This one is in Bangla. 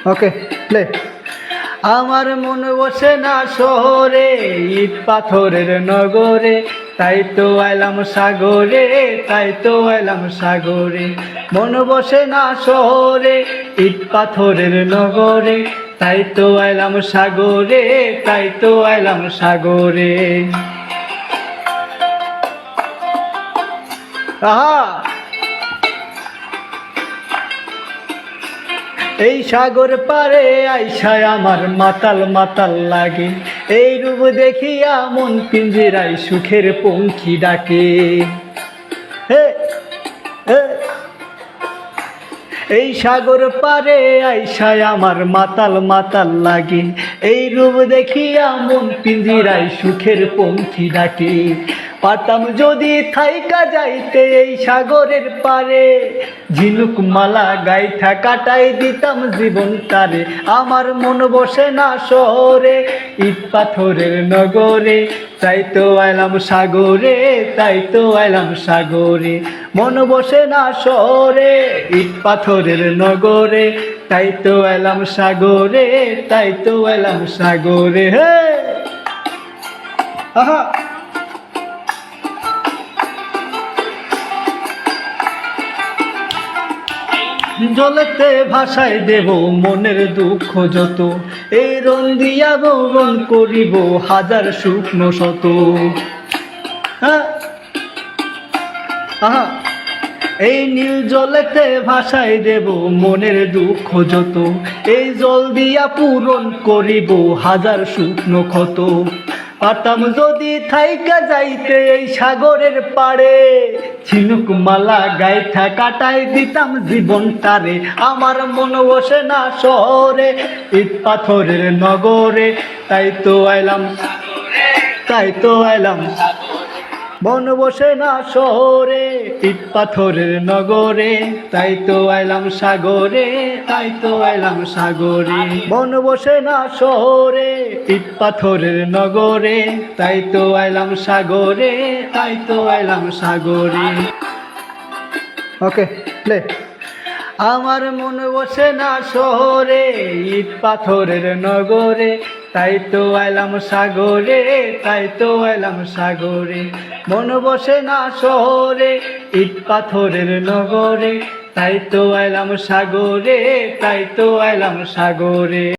ওকে প্লে। আমার মন বসে না শহরে, ইট পাথরের নগরে, তাই তো আইলাম সাগরে, তাই তো আইলাম সাগরে। মন বসে না শহরে, ইট পাথরের নগরে, তাই তো আইলাম সাগরে, তাই তো আইলাম সাগরে। আহা, এই সাগর পারে আইসায় আমার মাতাল মাতাল লাগে, এই রূপ দেখিয়া মন পিঞ্জিরায় সুখের পঙ্খী ডাকে। হে হে, এই সাগর পারে আইসায় আমার মাতাল মাতাল লাগে, এই রূপ দেখিয়া মন পিঞ্জিরায় সুখের পঙ্খী ডাকে। পারতাম যদি থাইকা যাইতে এই সাগরের পারে, ঝিনুক মালা গাইথা কাটাই দিতাম জীবন তারে। আমার মন বসে না শহরে, ইট পাথরের নগরে, তাই তো আইলাম সাগরে, তাই তো আইলাম সাগরে। মন বসে না শহরে, ইট পাথরের নগরে, তাই তো আইলাম সাগরে, তাই তো আইলাম সাগরে। হে আহা, জলেতে ভাষায় দেব মনের দুঃখ যত, এই রং দিয়া বরণ করিব হাজার শুকনো শত। আহা, এই নীল জলেতে ভাষায় দেব মনের দুঃখ যত, এই জল দিয়া পূরণ করিব হাজার শুকনো ক্ষত। পারতাম যদি থাইকা যাইতে এই সাগরের পাড়ে, ঝিনুক মালা গাইথা কাটাই দিতাম জীবন তারে। আমার মন বসে না শহরে, ইট পাথরের নগরে, তাই তো আইলাম, তাই তো আইলাম। মন বসে না শহরে, ইট পাথরের নগরে, তাই তো আইলাম সাগরে, তাই তো আইলাম সাগরে। মন বসে না শহরে, ইট পাথরের নগরে, তাই তো আইলাম সাগরে, তাই তো আইলাম সাগরে। ওকে প্লে। আমার মন বসে না শহরে, ইট পাথরের নগরে, তাই তো আইলাম সাগরে, তাই তো আইলাম সাগরে। মন বসে না শহরে, ইট পাথরের নগরে, তাই তো আইলাম সাগরে, তাই তো আইলাম সাগরে।